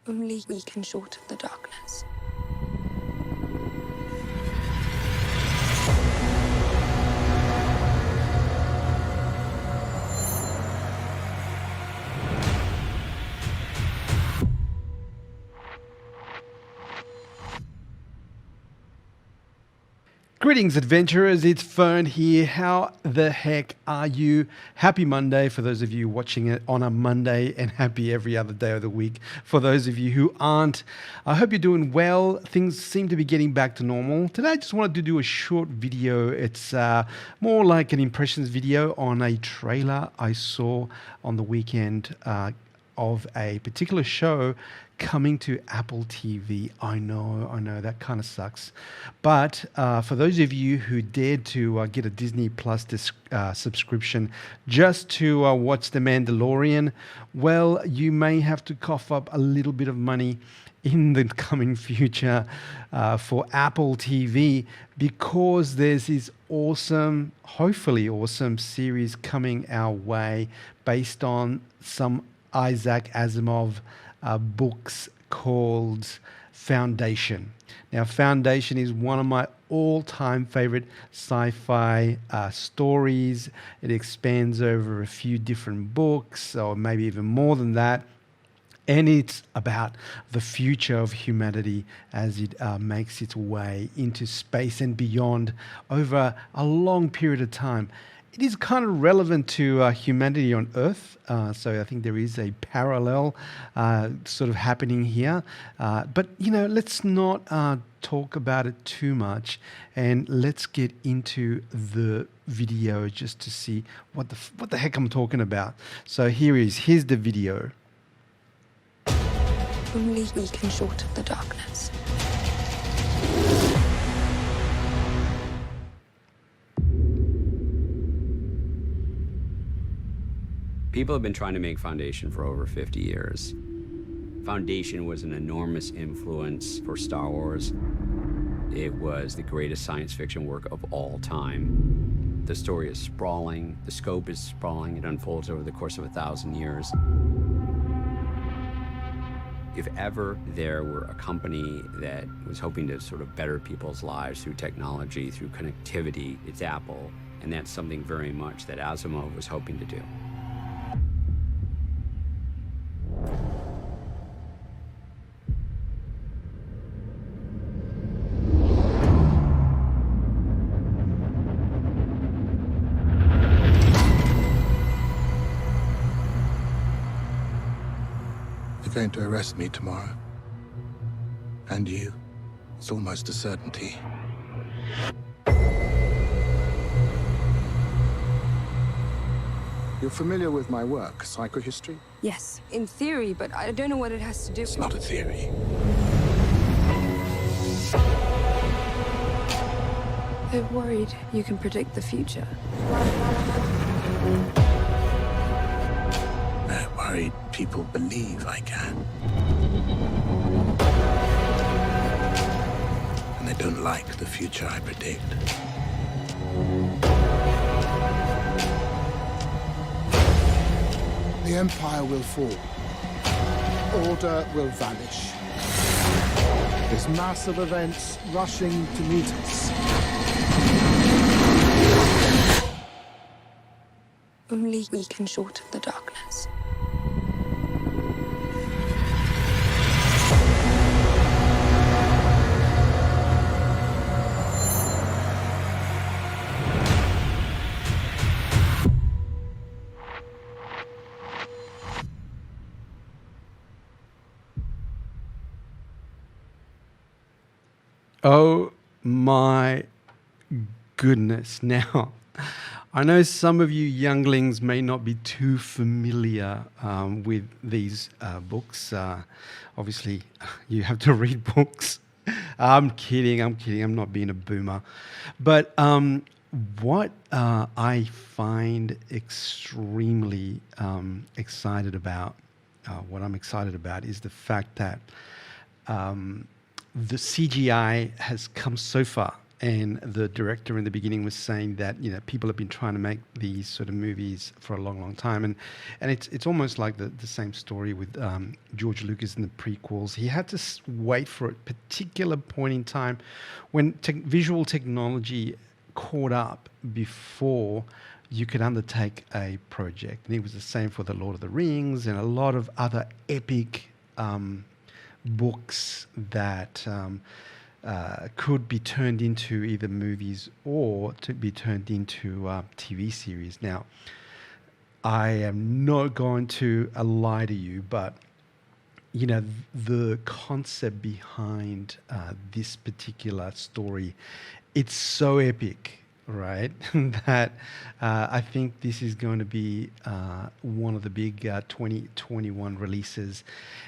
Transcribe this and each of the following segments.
Only we can shorten the darkness. Greetings, adventurers. It's Fern here. How the heck are you? Happy Monday for those of you watching it on a Monday, and happy every other day of the week for those of you who aren't. I hope you're doing well. Things seem to be getting back to normal. Today, I just wanted to do a short video. It's more like an impressions video on a trailer I saw on the weekend of a particular show coming to Apple TV. I know, that kind of sucks. But for those of you who dared to get a Disney Plus subscription just to watch The Mandalorian, well, you may have to cough up a little bit of money in the coming future for Apple TV, because there's this awesome, hopefully awesome series coming our way based on some Isaac Asimov books called Foundation. Now, Foundation is one of my all-time favorite sci-fi stories. It expands over a few different books, or maybe even more than that. And it's about the future of humanity as it makes its way into space and beyond over a long period of time. It is kind of relevant to humanity on Earth, so I think there is a parallel sort of happening here. But, let's not talk about it too much, and let's get into the video just to see what the heck I'm talking about. So here's the video. Only we can shorten the darkness. People have been trying to make Foundation for over 50 years. Foundation was an enormous influence for Star Wars. It was the greatest science fiction work of all time. The story is sprawling, the scope is sprawling, it unfolds over the course of 1,000 years. If ever there were a company that was hoping to sort of better people's lives through technology, through connectivity, it's Apple. And that's something very much that Asimov was hoping to do. They're going to arrest me tomorrow. And you. It's almost a certainty. You're familiar with my work, psychohistory? Yes, in theory, but I don't know what it has to do. It's not a theory. They're worried you can predict the future. They're worried people believe I can. And they don't like the future I predict. The Empire will fall. Order will vanish. There's massive events rushing to meet us. Only we can shorten the darkness. Oh my goodness. Now, I know some of you younglings may not be too familiar with these books. Obviously, you have to read books. I'm kidding. I'm not being a boomer. But what I find extremely excited about, what I'm excited about is the fact that the CGI has come so far, And the director in the beginning was saying that, you know, people have been trying to make these sort of movies for a long, long time. And it's almost like the same story with George Lucas in the prequels. He had to wait for a particular point in time when visual technology caught up before you could undertake a project. And it was the same for The Lord of the Rings and a lot of other epic books that could be turned into either movies or to be turned into TV series. Now, I am not going to lie to you, but you know, the concept behind this particular story, it's so epic, right? that I think this is going to be one of the big 2021 releases,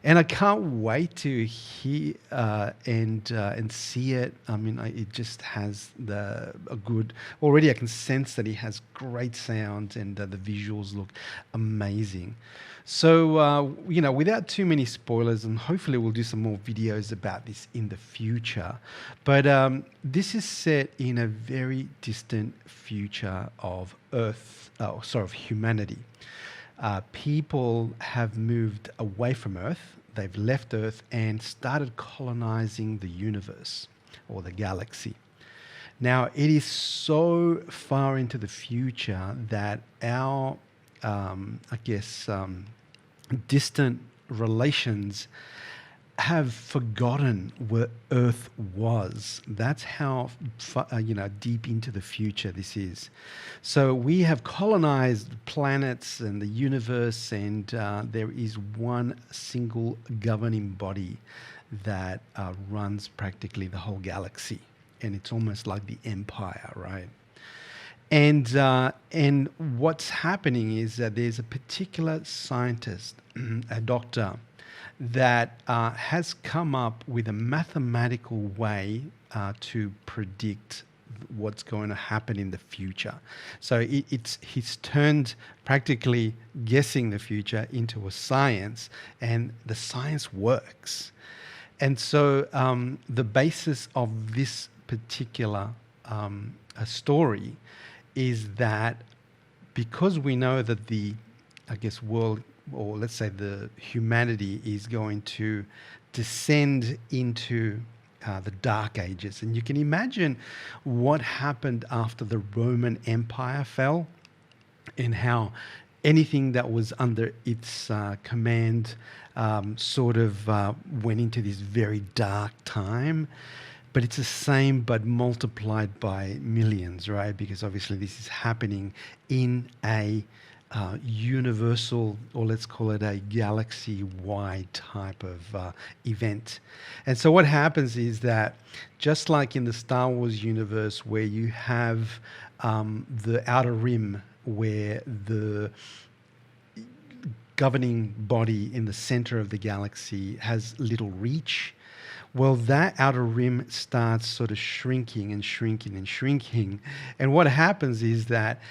and I can't wait to hear and see it. I mean, it just has a good. Already, I can sense that it has great sound, and the visuals look amazing. So, you know, without too many spoilers, and hopefully we'll do some more videos about this in the future, but this is set in a very distant future of of humanity. People have moved away from Earth, they've left Earth and started colonizing the universe or the galaxy. Now, it is so far into the future that our distant relations have forgotten where Earth was. That's how deep into the future this is. So we have colonized planets and the universe, and there is one single governing body that runs practically the whole galaxy, and it's almost like the empire, right? And what's happening is that there's a particular scientist, a doctor, that has come up with a mathematical way to predict what's going to happen in the future. So he's turned practically guessing the future into a science, and the science works. And so the basis of this particular story is that because we know that the, world, or let's say the humanity, is going to descend into the Dark Ages. And you can imagine what happened after the Roman Empire fell, and how anything that was under its command went into this very dark time. But it's the same, but multiplied by millions, right? Because obviously this is happening in a universal, or let's call it a galaxy-wide type of event. And so what happens is that, just like in the Star Wars universe, where you have the Outer Rim, where the governing body in the center of the galaxy has little reach, well, that outer rim starts sort of shrinking and shrinking and shrinking. And what happens is that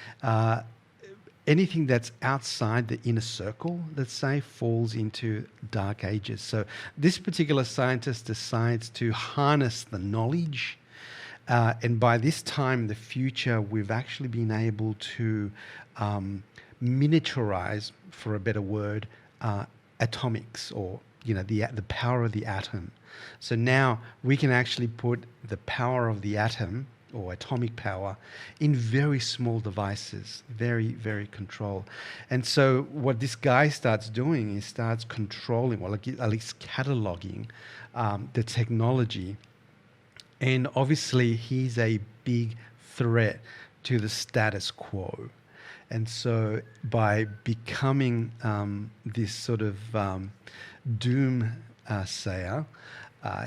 anything that's outside the inner circle, let's say, falls into Dark Ages. So this particular scientist decides to harness the knowledge. And by this time in the future, we've actually been able to miniaturize, for a better word, atomics, or the power of the atom. So now we can actually put the power of the atom, or atomic power, in very small devices, very, very controlled. And so what this guy starts doing is starts controlling, or at least cataloging the technology. And obviously he's a big threat to the status quo. And so by becoming this sort of doomsayer,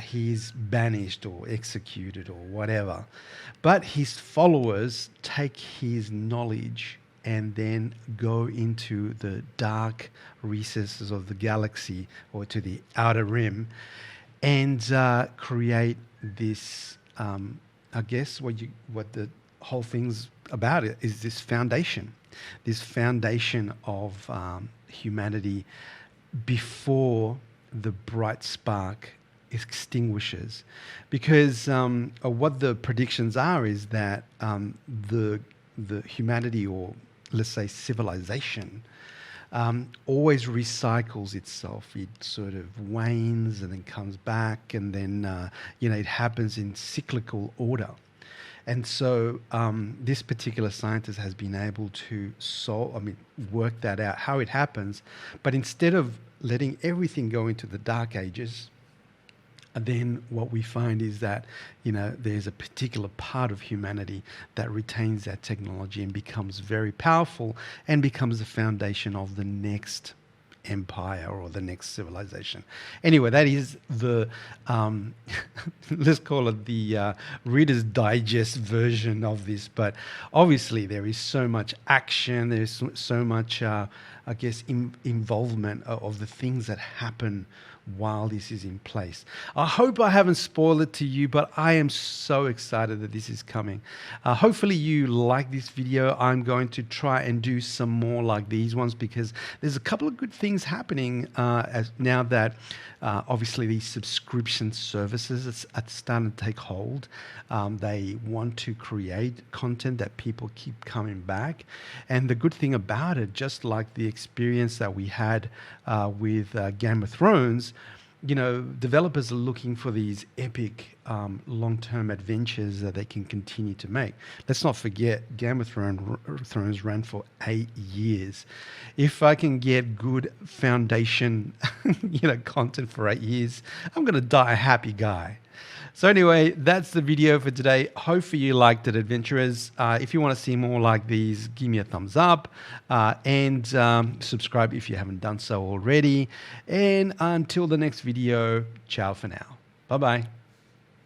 he's banished or executed or whatever. But his followers take his knowledge and then go into the dark recesses of the galaxy, or to the outer rim, and create this, what the whole thing's about it is this foundation of humanity before the bright spark extinguishes, because what the predictions are is that the humanity, or let's say civilization, always recycles itself. It sort of wanes and then comes back, and then it happens in cyclical order. And so this particular scientist has been able to work that out, how it happens. But instead of letting everything go into the dark ages, then what we find is that, there's a particular part of humanity that retains that technology and becomes very powerful and becomes the foundation of the next empire or the next civilization. Anyway, that is the let's call it the Reader's Digest version of this. But obviously there is so much action, there's so much involvement of the things that happen while this is in place. I hope I haven't spoiled it to you, but I am so excited that this is coming. Hopefully you like this video. I'm going to try and do some more like these ones, because there's a couple of good things happening as now that obviously these subscription services are starting to take hold. They want to create content that people keep coming back. And the good thing about it, just like the experience that we had with Game of Thrones, developers are looking for these epic long-term adventures that they can continue to make. Let's not forget, Game of Thrones ran for 8 years. If I can get good foundation, content for 8 years, I'm going to die a happy guy. So anyway, that's the video for today. Hopefully you liked it, adventurers. If you want to see more like these, give me a thumbs up and subscribe if you haven't done so already. And until the next video, ciao for now. Bye-bye.